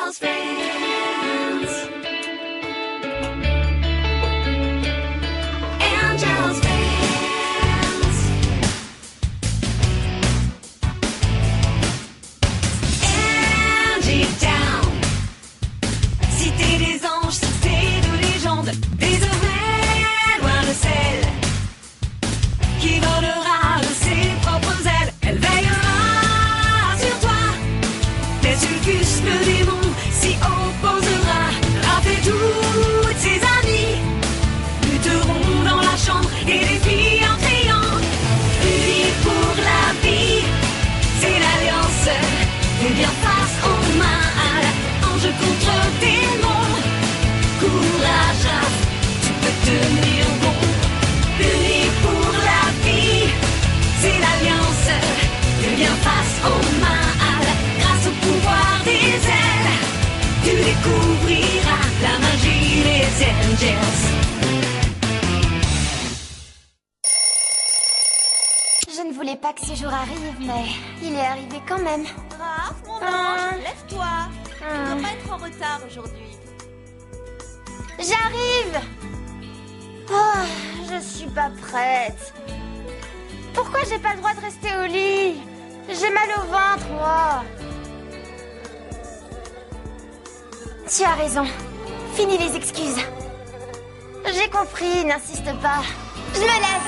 Angels fans. Angels fans. Angie Down. Cité des anges, cité de légendes. Désormais, loin de celle qui volera de ses propres ailes. Elle veillera sur toi. Tes sulfus, le démon s'y opposera. Rappelez toutes ses amies lutteront dans la chambre et les filles en criant. Unis pour la vie, c'est l'alliance. Et bien face aux mains à la ange contre démon. Courage, tu peux tenir bon. Unis pour la vie, c'est l'alliance. Et bien face aux mains à la grâce au pouvoir des ailes. Tu découvriras la magie des Angels. Je ne voulais pas que ce jour arrive, mais il est arrivé quand même. Raph, mon ange, lève-toi. Tu dois pas être en retard aujourd'hui. J'arrive! Oh, je suis pas prête. Pourquoi j'ai pas le droit de rester au lit? J'ai mal au ventre, moi. Tu as raison. Fini les excuses. J'ai compris, n'insiste pas. Je me lève.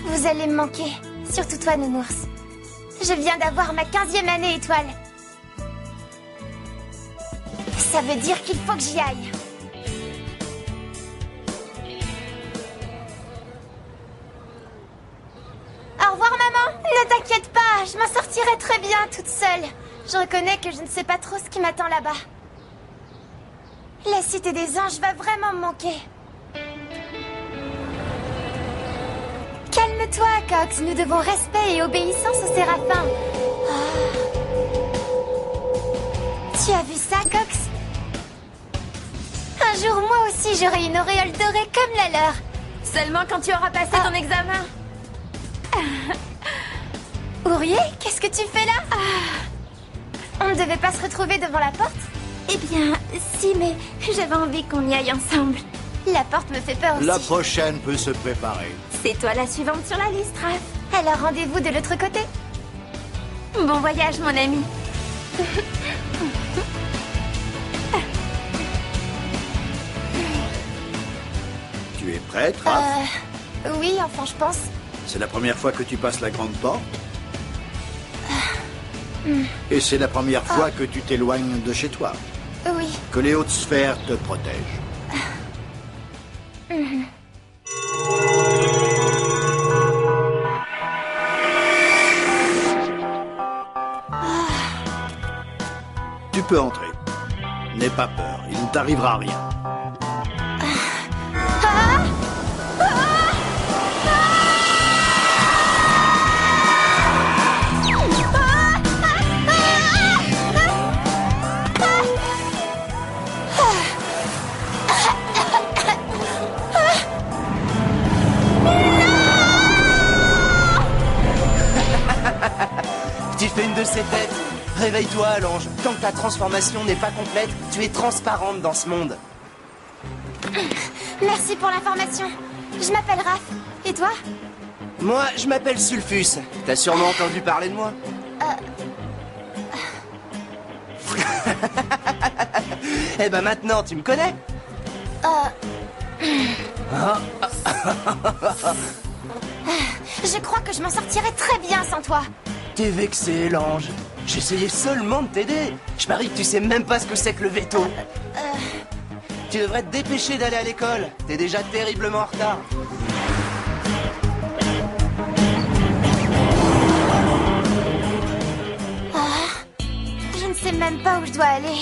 Vous allez me manquer, surtout toi, Nounours. Je viens d'avoir ma 15e année étoile. Ça veut dire qu'il faut que j'y aille. Au revoir, maman. Ne t'inquiète pas, je m'en sortirai très bien toute seule. Je reconnais que je ne sais pas trop ce qui m'attend là-bas. La cité des anges va vraiment me manquer. Calme-toi, Cox. Nous devons respect et obéissance aux séraphins. Ah. Tu as vu ça, Cox? Un jour, moi aussi, j'aurai une auréole dorée comme la leur. Seulement quand tu auras passé ton examen. Ourier, qu'est-ce que tu fais là? On ne devait pas se retrouver devant la porte? Eh bien, si, mais j'avais envie qu'on y aille ensemble. La porte me fait peur aussi. La prochaine peut se préparer. C'est toi la suivante sur la liste, Raph. Alors rendez-vous de l'autre côté. Bon voyage, mon ami. Tu es prête, Raph? Oui, enfin, je pense. C'est la première fois que tu passes la grande porte? Et c'est la première fois que tu t'éloignes de chez toi? Oui. Que les hautes sphères te protègent. Tu peux entrer. N'aie pas peur, il ne t'arrivera rien. Tu fais une de ces têtes. Réveille-toi, l'ange. Tant que ta transformation n'est pas complète, tu es transparente dans ce monde. Merci pour l'information. Je m'appelle Raph. Et toi? Moi, je m'appelle Sulfus. T'as sûrement entendu parler de moi? Eh ben maintenant, tu me connais? Je crois que je m'en sortirai très bien sans toi. T'es vexé, l'ange. J'essayais seulement de t'aider. Je parie que tu sais même pas ce que c'est que le veto. Tu devrais te dépêcher d'aller à l'école. T'es déjà terriblement en retard. Je ne sais même pas où je dois aller.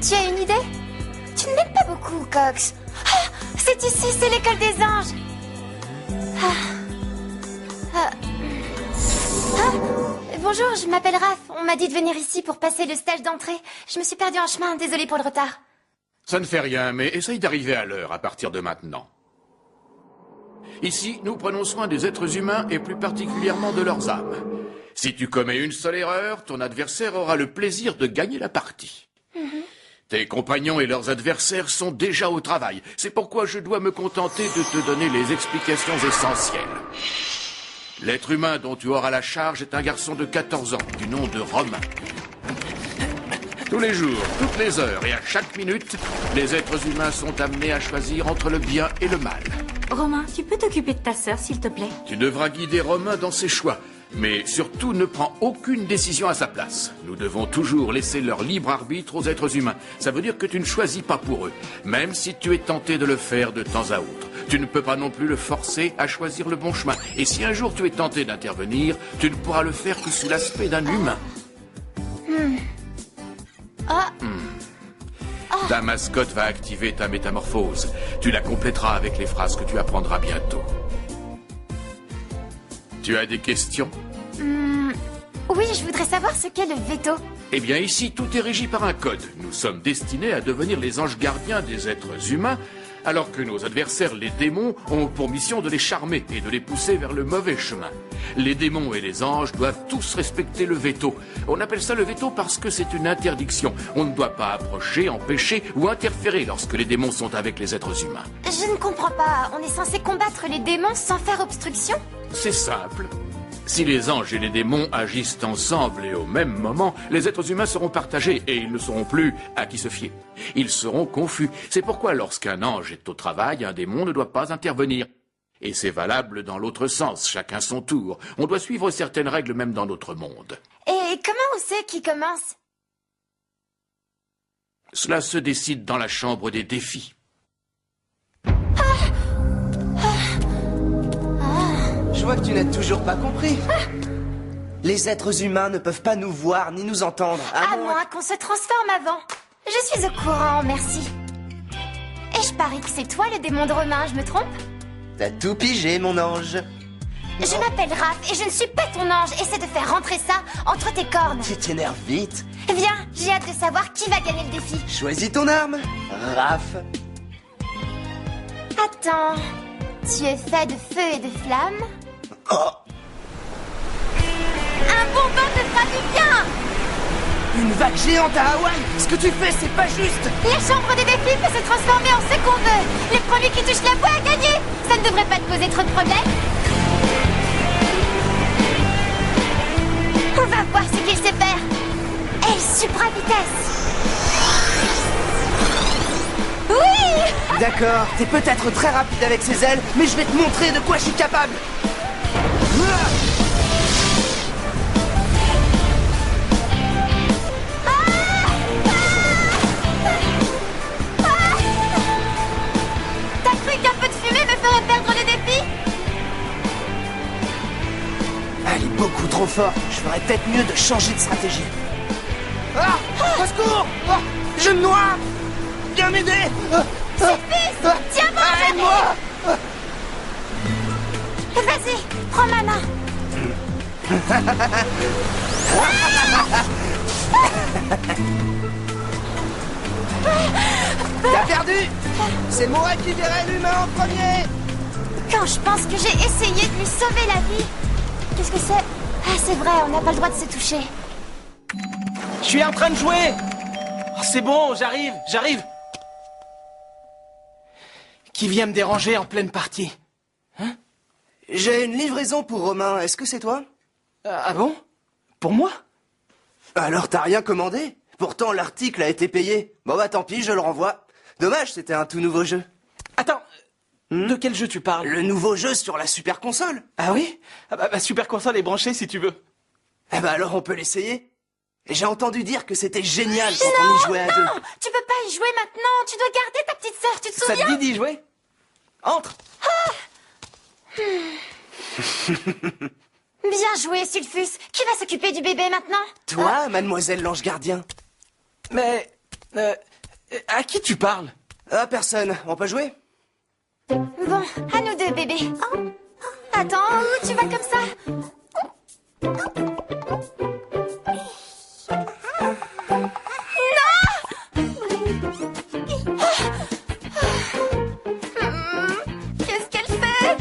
Tu as une idée? Tu ne m'aimes pas beaucoup, Cox. C'est ici, c'est l'école des anges. Bonjour, je m'appelle Raph. On m'a dit de venir ici pour passer le stage d'entrée. Je me suis perdue en chemin, désolée pour le retard. Ça ne fait rien, mais essaye d'arriver à l'heure à partir de maintenant. Ici, nous prenons soin des êtres humains et plus particulièrement de leurs âmes. Si tu commets une seule erreur, ton adversaire aura le plaisir de gagner la partie. Tes compagnons et leurs adversaires sont déjà au travail. C'est pourquoi je dois me contenter de te donner les explications essentielles. L'être humain dont tu auras la charge est un garçon de 14 ans, du nom de Romain. Tous les jours, toutes les heures et à chaque minute, les êtres humains sont amenés à choisir entre le bien et le mal. Romain, tu peux t'occuper de ta sœur, s'il te plaît? Tu devras guider Romain dans ses choix. Mais surtout, ne prends aucune décision à sa place. Nous devons toujours laisser leur libre arbitre aux êtres humains. Ça veut dire que tu ne choisis pas pour eux, même si tu es tenté de le faire de temps à autre. Tu ne peux pas non plus le forcer à choisir le bon chemin. Et si un jour tu es tenté d'intervenir, tu ne pourras le faire que sous l'aspect d'un humain. Ta mascotte va activer ta métamorphose. Tu la compléteras avec les phrases que tu apprendras bientôt. Tu as des questions? Oui, je voudrais savoir ce qu'est le veto. Eh bien, ici, tout est régi par un code. Nous sommes destinés à devenir les anges gardiens des êtres humains, alors que nos adversaires, les démons, ont pour mission de les charmer et de les pousser vers le mauvais chemin. Les démons et les anges doivent tous respecter le veto. On appelle ça le veto parce que c'est une interdiction. On ne doit pas approcher, empêcher ou interférer lorsque les démons sont avec les êtres humains. Je ne comprends pas. On est censé combattre les démons sans faire obstruction? C'est simple. Si les anges et les démons agissent ensemble et au même moment, les êtres humains seront partagés et ils ne sauront plus à qui se fier. Ils seront confus. C'est pourquoi lorsqu'un ange est au travail, un démon ne doit pas intervenir. Et c'est valable dans l'autre sens, chacun son tour. On doit suivre certaines règles même dans notre monde. Et comment on sait qui commence? Cela se décide dans la chambre des défis. Je vois que tu n'as toujours pas compris. Les êtres humains ne peuvent pas nous voir ni nous entendre. À moins qu'on se transforme avant. Je suis au courant, merci. Et je parie que c'est toi le démon de Romain, je me trompe? T'as tout pigé, mon ange. Je m'appelle Raph et je ne suis pas ton ange. Essaie de faire rentrer ça entre tes cornes. Tu t'énerves vite. Viens, j'ai hâte de savoir qui va gagner le défi. Choisis ton arme, Raph. Attends, tu es fait de feu et de flamme? Oh, Un bonbon te fera du bien! une vague géante à Hawaï. Ce que tu fais, c'est pas juste. La chambre des défis peut se transformer en ce qu'on veut. Le premier qui touche la voie a gagné. Ça ne devrait pas te poser trop de problèmes. On va voir ce qu'il sait faire. Aile supra vitesse. Oui! D'accord, t'es peut-être très rapide avec ses ailes, mais je vais te montrer de quoi je suis capable. T'as cru qu'un peu de fumée me ferait perdre le défi? Elle est beaucoup trop forte. Je ferais peut-être mieux de changer de stratégie. Ah! Au secours! Ah, je me noie! Viens m'aider! Suffuse! Tiens bon! Aide-moi! Vas-y, prends ma main. T'as perdu! C'est moi qui verrai l'humain en premier! Quand je pense que j'ai essayé de lui sauver la vie. Qu'est-ce que c'est? Ah, c'est vrai, on n'a pas le droit de se toucher. Je suis en train de jouer. Oh, c'est bon, j'arrive. Qui vient me déranger en pleine partie? Hein? J'ai une livraison pour Romain. Est-ce que c'est toi? Ah bon? Pour moi? Alors t'as rien commandé? Pourtant l'article a été payé. Bon bah tant pis, je le renvoie. Dommage, c'était un tout nouveau jeu. Attends, de quel jeu tu parles? Le nouveau jeu sur la super console. Ah oui? Ah bah, super console est branchée si tu veux. Eh bah alors on peut l'essayer. J'ai entendu dire que c'était génial quand on y jouait à deux. Non, tu peux pas y jouer maintenant. Tu dois garder ta petite sœur, tu te Ça souviens? te dit d'y jouer? Entre. Bien joué, Sulfus. Qui va s'occuper du bébé maintenant? Toi, mademoiselle l'ange gardien. Mais... à qui tu parles? Ah, personne. On peut jouer? Bon, à nous deux, bébé. Attends, où tu vas comme ça? Qu'est-ce qu'elle fait?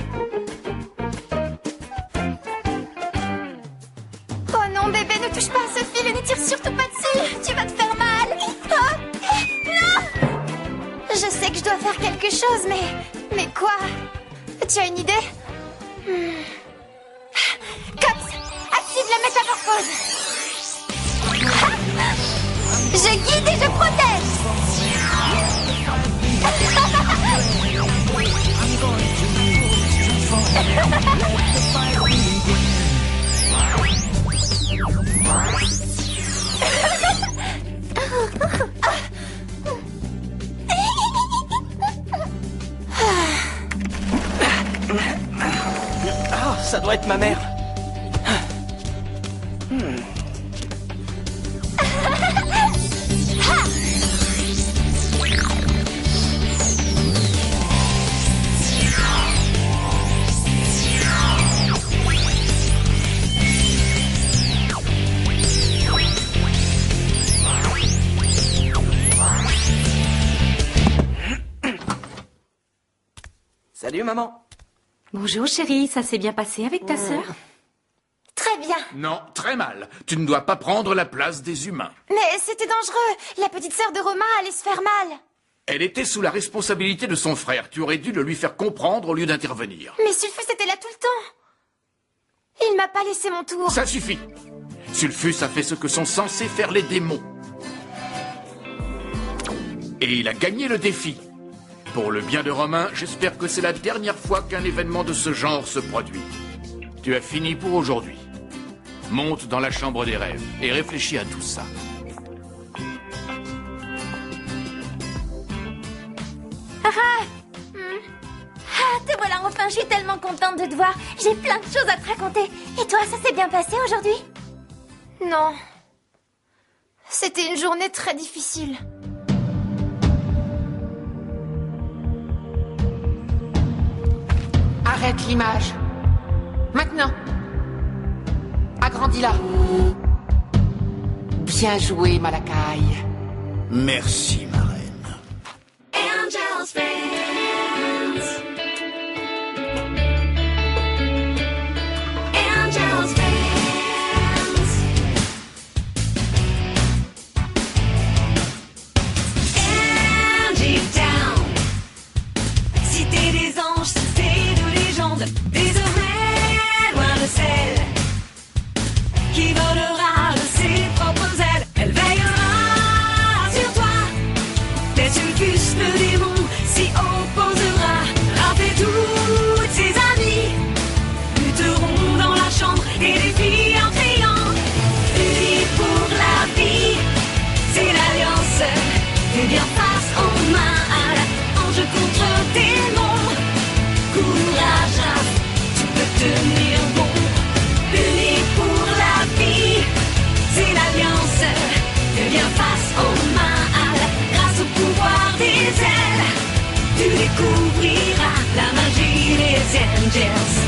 Tu as une idée? Cox, active la métamorphose. Je guide et je protège. Ah, ça doit être ma mère. Salut maman. Bonjour chérie, ça s'est bien passé avec ta sœur? Très bien. Non, très mal. Tu ne dois pas prendre la place des humains. Mais c'était dangereux. La petite sœur de Romain allait se faire mal. Elle était sous la responsabilité de son frère. Tu aurais dû le lui faire comprendre au lieu d'intervenir. Mais Sulfus était là tout le temps. Il m'a pas laissé mon tour. Ça suffit. Sulfus a fait ce que sont censés faire les démons. Et il a gagné le défi. Pour le bien de Romain, j'espère que c'est la dernière fois qu'un événement de ce genre se produit. Tu as fini pour aujourd'hui. Monte dans la chambre des rêves et réfléchis à tout ça. Te voilà enfin, je suis tellement contente de te voir. J'ai plein de choses à te raconter. Et toi, ça s'est bien passé aujourd'hui? Non. C'était une journée très difficile. Arrête l'image. Maintenant. Agrandis-la. Bien joué, Malakai. Merci, ma reine. Angel's friends. Angel's friends. Angie Town. Cité des anges, cité de légende. Désormais, loin de celle qui volera de ses propres ailes. Elle veillera sur toi. Tel Sulfus, le démon, s'y opposera. Raph et toutes ses amies lutteront dans la chambre et les filles en criant. Unis pour la vie, c'est l'alliance. Fais bien face aux mains à l'ange contre démon. Courage, Raph, tu peux tenir bon. Unis pour la vie, c'est l'alliance. Fais bien face aux mains à grâce au pouvoir des ailes. Tu découvriras la magie des Angels.